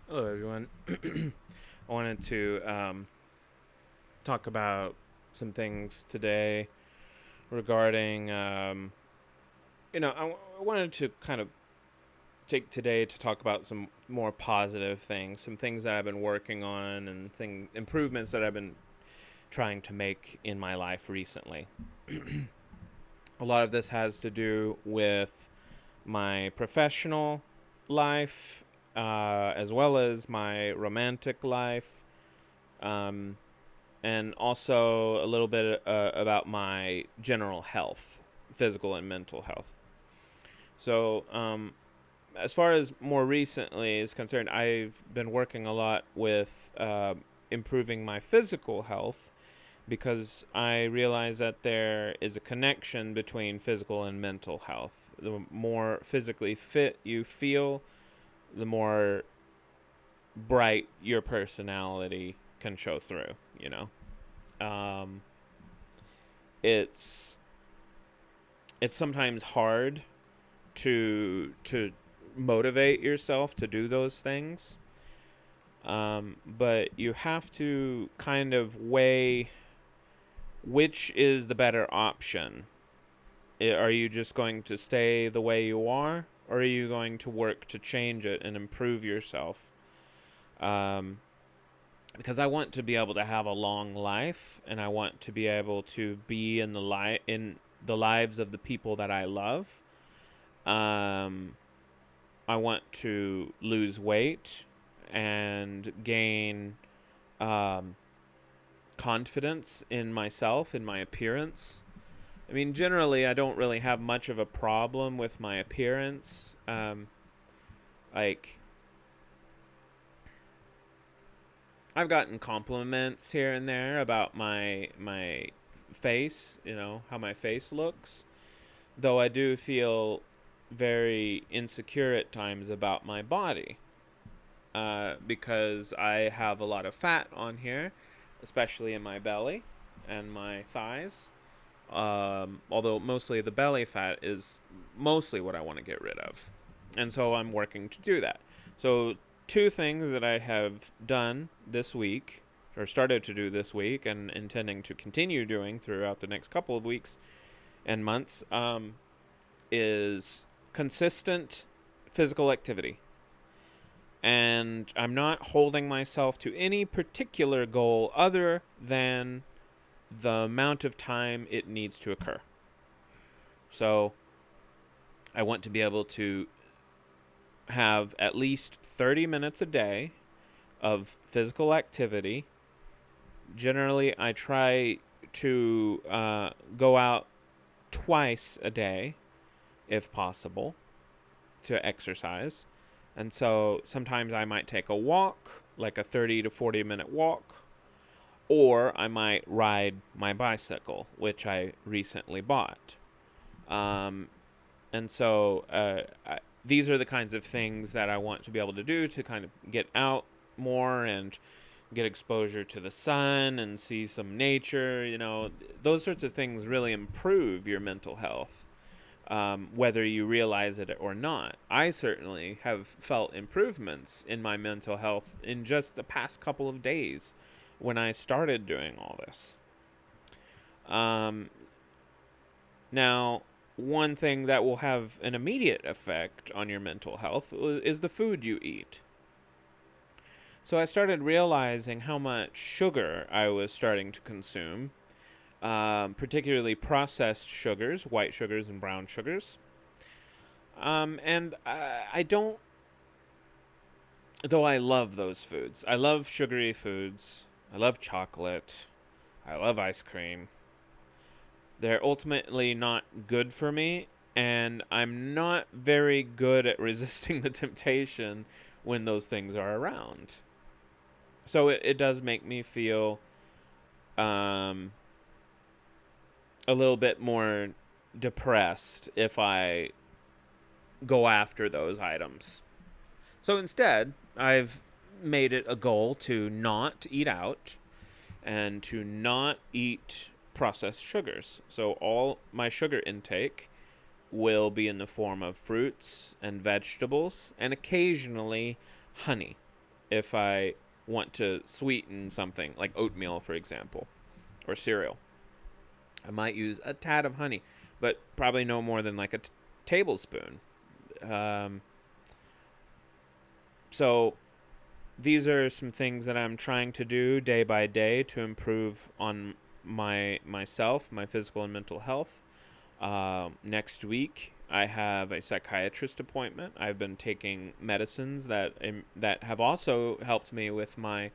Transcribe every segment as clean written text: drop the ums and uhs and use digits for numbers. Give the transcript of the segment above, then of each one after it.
Hello, everyone. I wanted to talk about some things today regarding, I wanted to kind of take today to talk about some more positive things, some things that I've been working on, and improvements that I've been trying to make in my life recently. A lot of this has to do with my professional life, as well as my romantic life. Um, and also a little bit about my general health, physical and mental health. So, as far as more recently is concerned, I've been working a lot with improving my physical health because I realize that there is a connection between physical and mental health. The more physically fit you feel, the more bright your personality can show through, you know? Um, it's it's sometimes hard to motivate yourself to do those things. But you have to kind of weigh which is the better option. Are you just going to stay the way you are, or are you going to work to change it and improve yourself? Um, because I want to be able to have a long life, and I want to be able to be in the lives of the people that I love. Um, I want to lose weight and gain um, confidence in myself, in my appearance. I mean, generally, I don't really have much of a problem with my appearance. Like, I've gotten compliments here and there about my face, how my face looks. Though I do feel very insecure at times about my body. Because I have a lot of fat on here, especially in my belly and my thighs. Although mostly the belly fat is mostly what I want to get rid of. And so I'm working to do that. So, two things that I have done this week, or started to do this week, and intending to continue doing throughout the next couple of weeks and months, is consistent physical activity. And I'm not holding myself to any particular goal other than the amount of time it needs to occur. So I want to be able to have at least 30 minutes a day of physical activity. Generally, I try to go out twice a day, if possible, to exercise. And so sometimes I might take a walk, like a 30 to 40-minute walk, or I might ride my bicycle, which I recently bought. Um, and so these are the kinds of things that I want to be able to do to kind of get out more and get exposure to the sun and see some nature. Those sorts of things really improve your mental health, whether you realize it or not. I certainly have felt improvements in my mental health in just the past couple of days when I started doing all this. Um, Now, one thing that will have an immediate effect on your mental health is the food you eat. So I started realizing how much sugar I was starting to consume, particularly processed sugars, white sugars and brown sugars. And I don't, though I love those foods. I love sugary foods. I love chocolate. I love ice cream. They're ultimately not good for me, and I'm not very good at resisting the temptation when those things are around. So it does make me feel um, a little bit more depressed if I go after those items. So instead, I've made it a goal to not eat out and to not eat processed sugars. So all my sugar intake will be in the form of fruits and vegetables and occasionally honey. if I want to sweeten something like oatmeal, for example, or cereal. I might use a tad of honey, but probably no more than like a tablespoon. Um, so these are some things that I'm trying to do day by day to improve on myself, my physical and mental health. Next week, I have a psychiatrist appointment. I've been taking medicines that have also helped me with my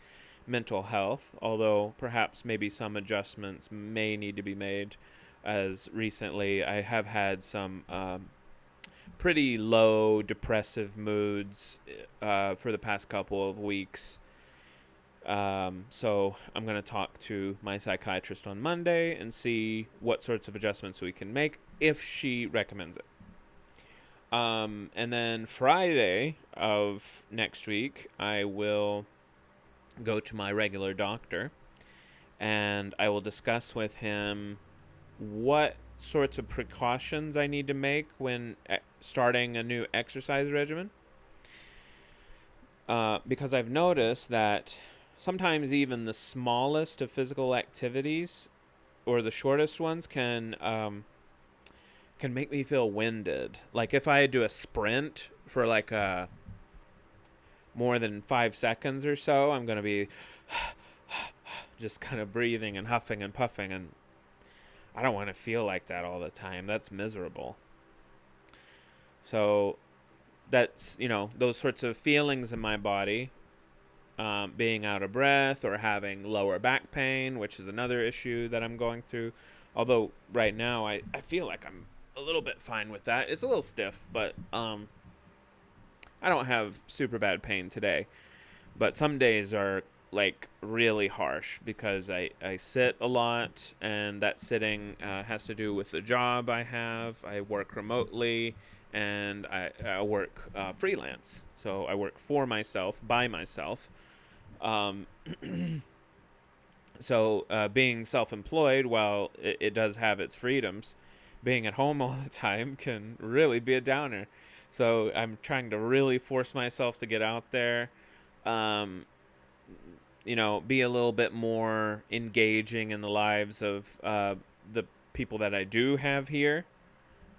mental health, although perhaps maybe some adjustments may need to be made. As recently, I have had some pretty low depressive moods for the past couple of weeks. So I'm going to talk to my psychiatrist on Monday and see what sorts of adjustments we can make if she recommends it. And then Friday of next week, I will go to my regular doctor and I will discuss with him what sorts of precautions I need to make when starting a new exercise regimen. Because I've noticed that sometimes even the smallest of physical activities or the shortest ones can make me feel winded. Like if I do a sprint for like more than 5 seconds or so, I'm gonna be just kind of breathing and huffing and puffing, and I don't want to feel like that all the time. That's miserable. So that's, those sorts of feelings in my body, being out of breath or having lower back pain, which is another issue that I'm going through. Although right now I feel like I'm a little bit fine with that. It's a little stiff, but I don't have super bad pain today. But some days are like really harsh because I sit a lot, and that sitting has to do with the job I have. I work remotely, and I work freelance. So I work for myself, by myself. Um, so being self-employed, while it does have its freedoms, being at home all the time can really be a downer. So I'm trying to really force myself to get out there, um, be a little bit more engaging in the lives of the people that I do have here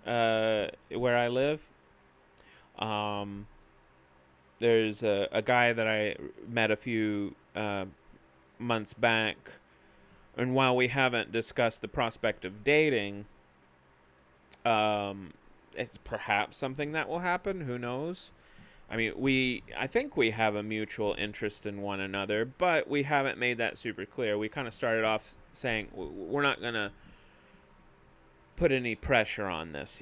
where I live. Um, there's a guy that I met a few months back, and while we haven't discussed the prospect of dating, it's perhaps something that will happen. Who knows? I mean, I think we have a mutual interest in one another, but we haven't made that super clear. We kind of started off saying we're not going to put any pressure on this,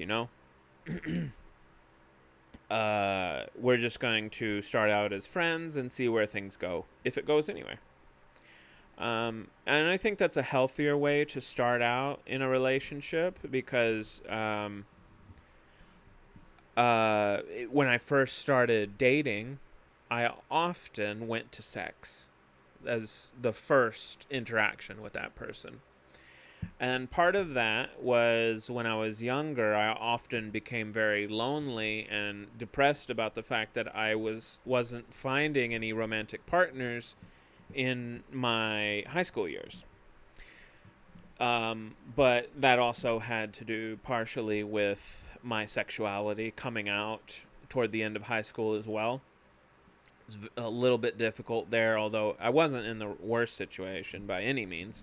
we're just going to start out as friends and see where things go, if it goes anywhere. And I think that's a healthier way to start out in a relationship because when I first started dating, I often went to sex as the first interaction with that person. And part of that was when I was younger, I often became very lonely and depressed about the fact that I wasn't finding any romantic partners in my high school years. But that also had to do partially with my sexuality coming out toward the end of high school as well. It was a little bit difficult there, although I wasn't in the worst situation by any means.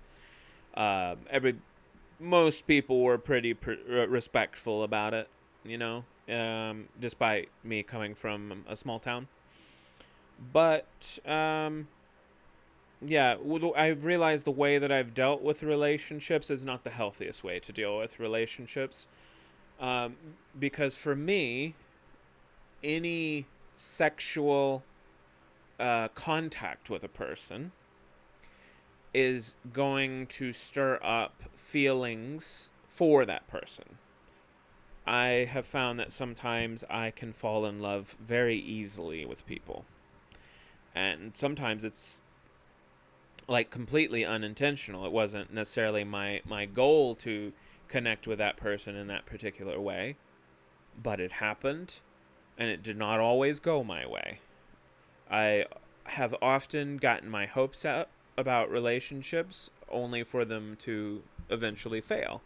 Most people were pretty respectful about it, despite me coming from a small town. But yeah, I've realized the way that I've dealt with relationships is not the healthiest way to deal with relationships. Um, because for me, any sexual contact with a person is going to stir up feelings for that person. I have found that sometimes I can fall in love very easily with people. And sometimes it's like completely unintentional. It wasn't necessarily my goal to connect with that person in that particular way, but it happened, and it did not always go my way. I have often gotten my hopes up about relationships only for them to eventually fail.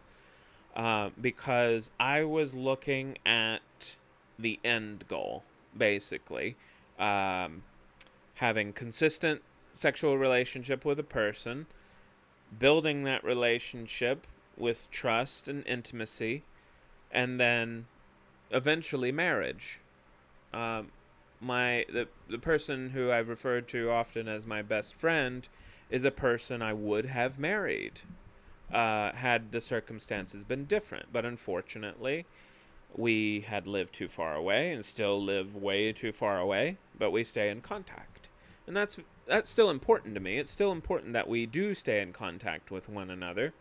Because I was looking at the end goal, basically. Um, Having consistent sexual relationship with a person, building that relationship with trust and intimacy, and then eventually marriage. Um, the person who I've referred to often as my best friend is a person I would have married had the circumstances been different. But unfortunately, we had lived too far away and still live way too far away, but we stay in contact. And that's still important to me. It's still important that we do stay in contact with one another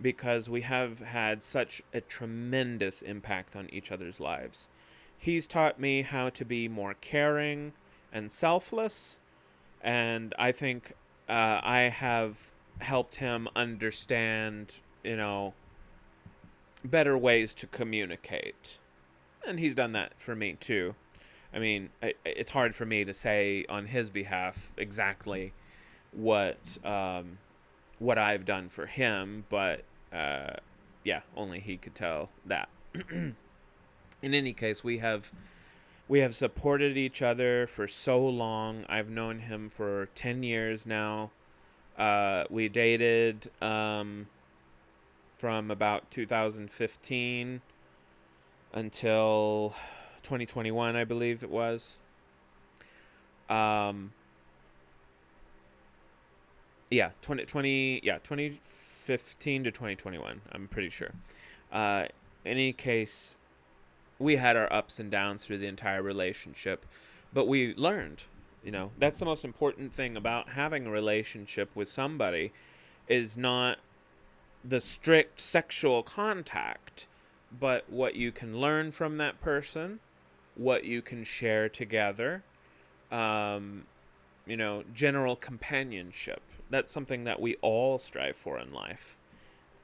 because we have had such a tremendous impact on each other's lives. He's taught me how to be more caring and selfless, and I think I have helped him understand, better ways to communicate. And he's done that for me too. I mean, it's hard for me to say on his behalf exactly what what I've done for him, but yeah, only he could tell that. In any case, we have supported each other for so long. I've known him for 10 years now. We dated from about 2015 until 2021, I believe it was. Um, yeah, 2015 to 2021, I'm pretty sure. In any case, we had our ups and downs through the entire relationship, but we learned. That's the most important thing about having a relationship with somebody is not the strict sexual contact, but what you can learn from that person, what you can share together, um, general companionship. That's something that we all strive for in life.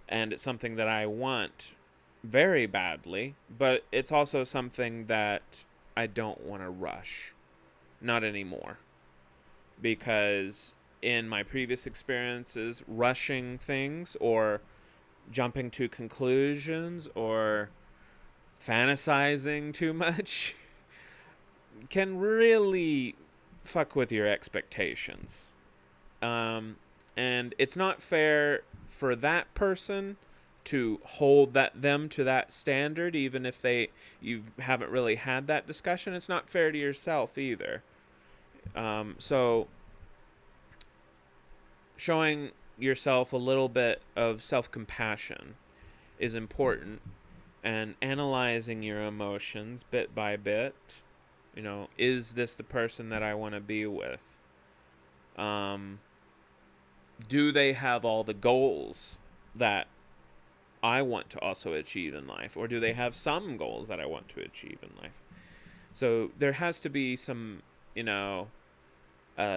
And it's something that I want very badly, but it's also something that I don't want to rush. Not anymore. Because in my previous experiences, rushing things or jumping to conclusions or fantasizing too much can really fuck with your expectations. And it's not fair for that person to hold them to that standard, even if you haven't really had that discussion. It's not fair to yourself either. So showing yourself a little bit of self-compassion is important, and analyzing your emotions bit by bit. Is this the person that I want to be with? Um, do they have all the goals that I want to also achieve in life? Or do they have some goals that I want to achieve in life? So there has to be some, a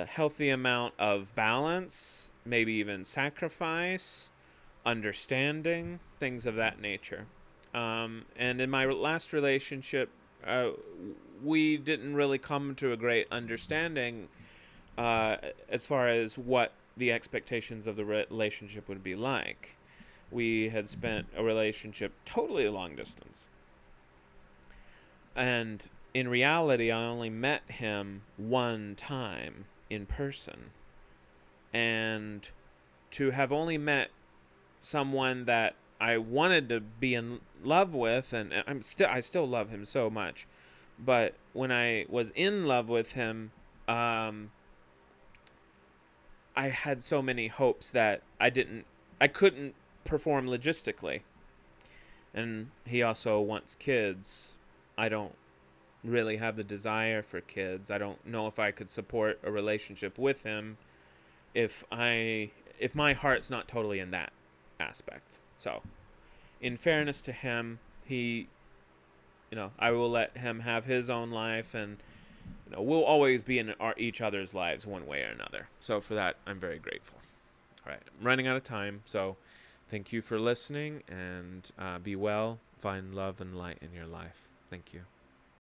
healthy amount of balance, maybe even sacrifice, understanding, things of that nature. And in my last relationship, we didn't really come to a great understanding uh, as far as what the expectations of the relationship would be like. We had spent a relationship totally long distance. And in reality, I only met him one time in person. And to have only met someone that I wanted to be in love with, and I still love him so much. But when I was in love with him, I had so many hopes that I couldn't perform logistically. And he also wants kids. I don't really have the desire for kids. I don't know if I could support a relationship with him if my heart's not totally in that aspect. So, in fairness to him, I will let him have his own life, and we'll always be in each other's lives one way or another. So for that, I'm very grateful. All right, I'm running out of time, so thank you for listening, and be well. Find love and light in your life. Thank you.